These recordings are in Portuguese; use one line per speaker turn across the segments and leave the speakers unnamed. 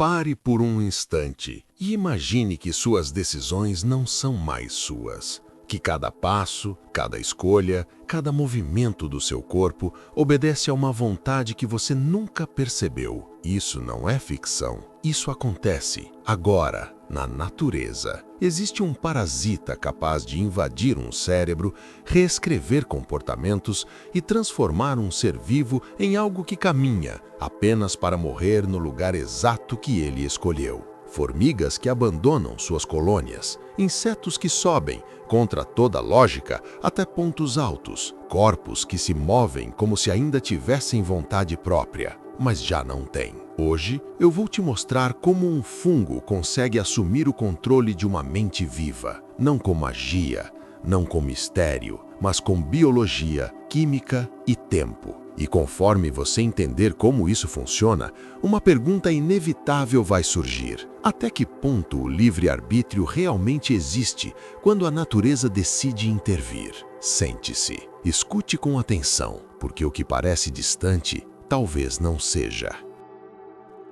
Pare por um instante e imagine que suas decisões não são mais suas. Que cada passo, cada escolha, cada movimento do seu corpo obedece a uma vontade que você nunca percebeu. Isso não é ficção. Isso acontece agora, na natureza. Existe um parasita capaz de invadir um cérebro, reescrever comportamentos e transformar um ser vivo em algo que caminha apenas para morrer no lugar exato que ele escolheu. Formigas que abandonam suas colônias, insetos que sobem, contra toda lógica, até pontos altos, corpos que se movem como se ainda tivessem vontade própria, mas já não têm. Hoje, eu vou te mostrar como um fungo consegue assumir o controle de uma mente viva, não com magia, não com mistério, mas com biologia, química e tempo. E conforme você entender como isso funciona, uma pergunta inevitável vai surgir. Até que ponto o livre-arbítrio realmente existe quando a natureza decide intervir? Sente-se, escute com atenção, porque o que parece distante, talvez não seja.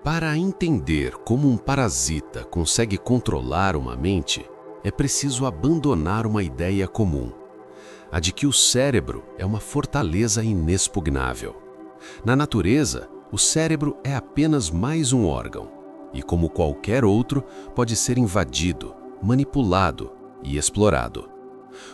Para entender como um parasita consegue controlar uma mente, é preciso abandonar uma ideia comum: a de que o cérebro é uma fortaleza inexpugnável. Na natureza, o cérebro é apenas mais um órgão, e como qualquer outro, pode ser invadido, manipulado e explorado.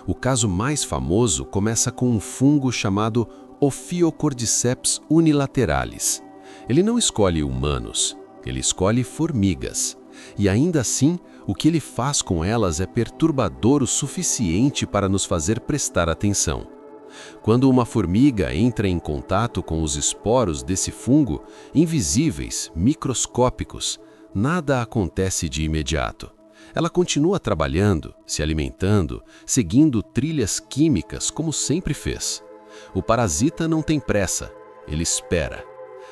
O caso mais famoso começa com um fungo chamado Ophiocordyceps unilateralis. Ele não escolhe humanos, ele escolhe formigas. E ainda assim, o que ele faz com elas é perturbador o suficiente para nos fazer prestar atenção. Quando uma formiga entra em contato com os esporos desse fungo, invisíveis, microscópicos, nada acontece de imediato. Ela continua trabalhando, se alimentando, seguindo trilhas químicas como sempre fez. O parasita não tem pressa, ele espera.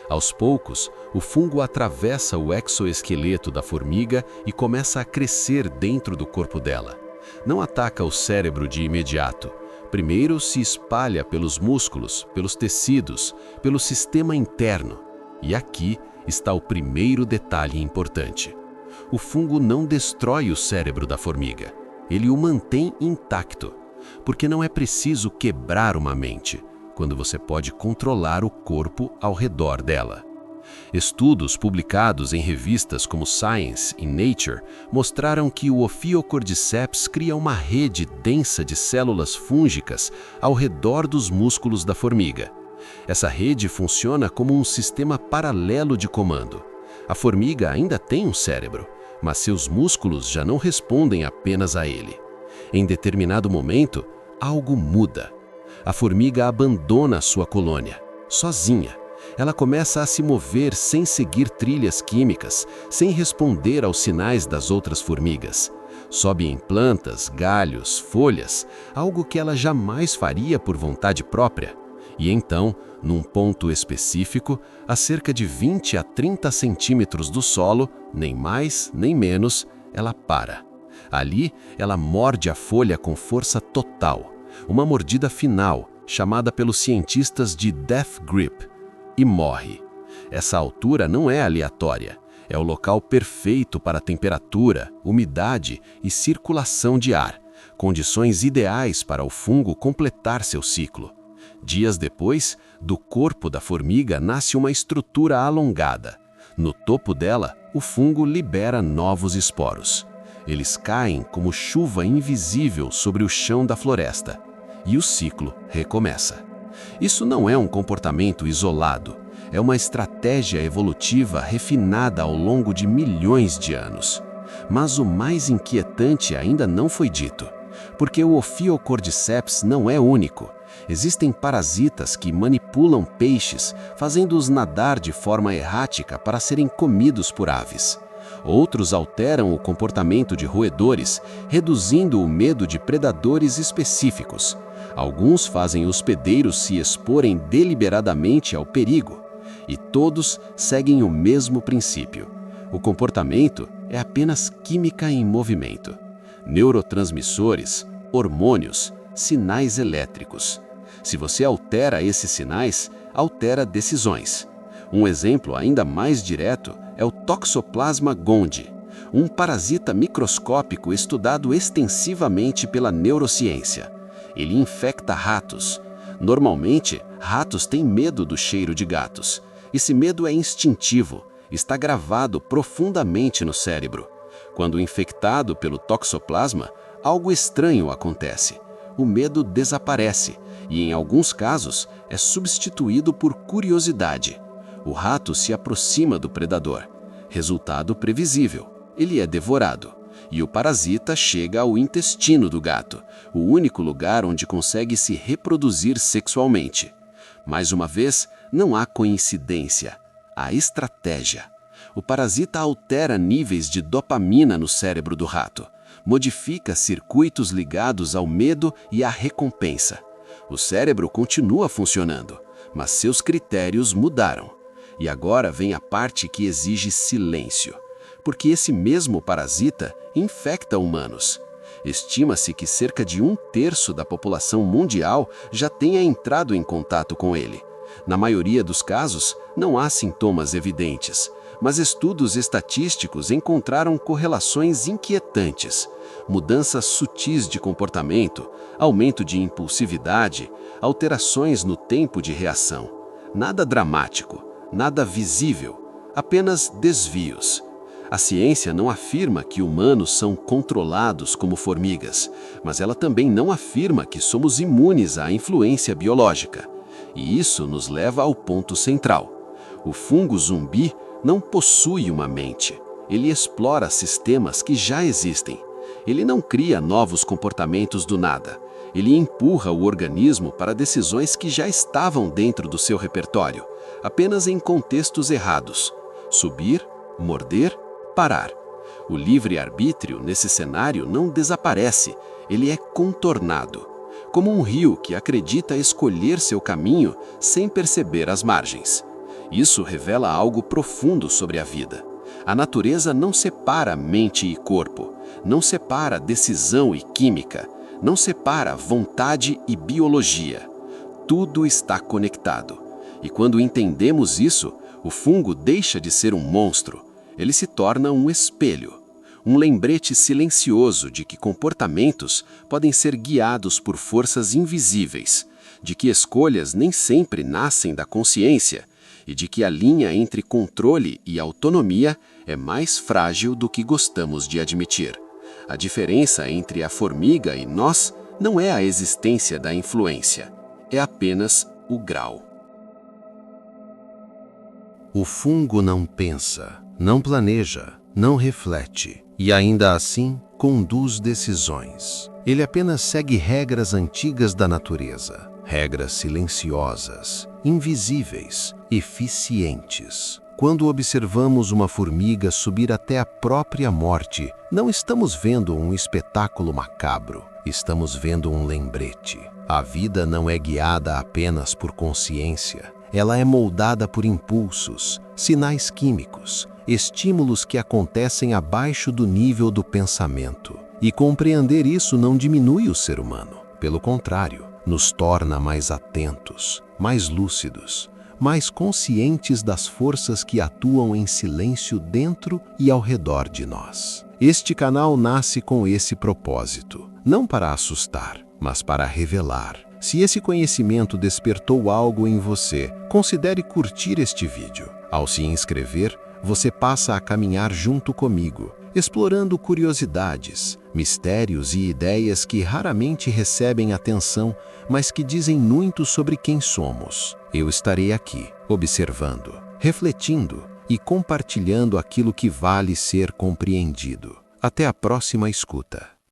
Aos poucos, o fungo atravessa o exoesqueleto da formiga e começa a crescer dentro do corpo dela. Não ataca o cérebro de imediato. Primeiro se espalha pelos músculos, pelos tecidos, pelo sistema interno. E aqui está o primeiro detalhe importante. O fungo não destrói o cérebro da formiga. Ele o mantém intacto. Porque não é preciso quebrar uma mente, quando você pode controlar o corpo ao redor dela. Estudos publicados em revistas como Science e Nature mostraram que o Ophiocordyceps cria uma rede densa de células fúngicas ao redor dos músculos da formiga. Essa rede funciona como um sistema paralelo de comando. A formiga ainda tem um cérebro, mas seus músculos já não respondem apenas a ele. Em determinado momento, algo muda. A formiga abandona sua colônia, sozinha. Ela começa a se mover sem seguir trilhas químicas, sem responder aos sinais das outras formigas. Sobe em plantas, galhos, folhas, algo que ela jamais faria por vontade própria. E então, num ponto específico, a cerca de 20 a 30 centímetros do solo, nem mais nem menos, ela para. Ali, ela morde a folha com força total. Uma mordida final, chamada pelos cientistas de death grip, e morre. Essa altura não é aleatória, é o local perfeito para temperatura, umidade e circulação de ar, condições ideais para o fungo completar seu ciclo. Dias depois, do corpo da formiga nasce uma estrutura alongada. No topo dela, o fungo libera novos esporos. Eles caem como chuva invisível sobre o chão da floresta. E o ciclo recomeça. Isso não é um comportamento isolado. É uma estratégia evolutiva refinada ao longo de milhões de anos. Mas o mais inquietante ainda não foi dito. Porque o Ophiocordyceps não é único. Existem parasitas que manipulam peixes, fazendo-os nadar de forma errática para serem comidos por aves. Outros alteram o comportamento de roedores, reduzindo o medo de predadores específicos. Alguns fazem hospedeiros se exporem deliberadamente ao perigo. E todos seguem o mesmo princípio. O comportamento é apenas química em movimento. Neurotransmissores, hormônios, sinais elétricos. Se você altera esses sinais, altera decisões. Um exemplo ainda mais direto é o Toxoplasma gondii, um parasita microscópico estudado extensivamente pela neurociência. Ele infecta ratos. Normalmente, ratos têm medo do cheiro de gatos. Esse medo é instintivo, está gravado profundamente no cérebro. Quando infectado pelo toxoplasma, algo estranho acontece. O medo desaparece e, em alguns casos, é substituído por curiosidade. O rato se aproxima do predador. Resultado previsível: ele é devorado. E o parasita chega ao intestino do gato, o único lugar onde consegue se reproduzir sexualmente. Mais uma vez, não há coincidência, há estratégia. O parasita altera níveis de dopamina no cérebro do rato, modifica circuitos ligados ao medo e à recompensa. O cérebro continua funcionando, mas seus critérios mudaram. E agora vem a parte que exige silêncio, porque esse mesmo parasita infecta humanos. Estima-se que cerca de 1/3 da população mundial já tenha entrado em contato com ele. Na maioria dos casos, não há sintomas evidentes, mas estudos estatísticos encontraram correlações inquietantes: mudanças sutis de comportamento, aumento de impulsividade, alterações no tempo de reação. Nada dramático, nada visível, apenas desvios. A ciência não afirma que humanos são controlados como formigas, mas ela também não afirma que somos imunes à influência biológica. E isso nos leva ao ponto central. O fungo zumbi não possui uma mente. Ele explora sistemas que já existem. Ele não cria novos comportamentos do nada. Ele empurra o organismo para decisões que já estavam dentro do seu repertório, apenas em contextos errados. Subir, morder, parar. O livre-arbítrio nesse cenário não desaparece, ele é contornado, como um rio que acredita escolher seu caminho sem perceber as margens. Isso revela algo profundo sobre a vida. A natureza não separa mente e corpo, não separa decisão e química, não separa vontade e biologia. Tudo está conectado. E quando entendemos isso, o fungo deixa de ser um monstro. Ele se torna um espelho, um lembrete silencioso de que comportamentos podem ser guiados por forças invisíveis, de que escolhas nem sempre nascem da consciência e de que a linha entre controle e autonomia é mais frágil do que gostamos de admitir. A diferença entre a formiga e nós não é a existência da influência, é apenas o grau.
O fungo não pensa, não planeja, não reflete e ainda assim conduz decisões. Ele apenas segue regras antigas da natureza, regras silenciosas, invisíveis, eficientes. Quando observamos uma formiga subir até a própria morte, não estamos vendo um espetáculo macabro, estamos vendo um lembrete. A vida não é guiada apenas por consciência. Ela é moldada por impulsos, sinais químicos, estímulos que acontecem abaixo do nível do pensamento. E compreender isso não diminui o ser humano. Pelo contrário, nos torna mais atentos, mais lúcidos, mais conscientes das forças que atuam em silêncio dentro e ao redor de nós. Este canal nasce com esse propósito, não para assustar, mas para revelar. Se esse conhecimento despertou algo em você, considere curtir este vídeo. Ao se inscrever, você passa a caminhar junto comigo, explorando curiosidades, mistérios e ideias que raramente recebem atenção, mas que dizem muito sobre quem somos. Eu estarei aqui, observando, refletindo e compartilhando aquilo que vale ser compreendido. Até a próxima escuta.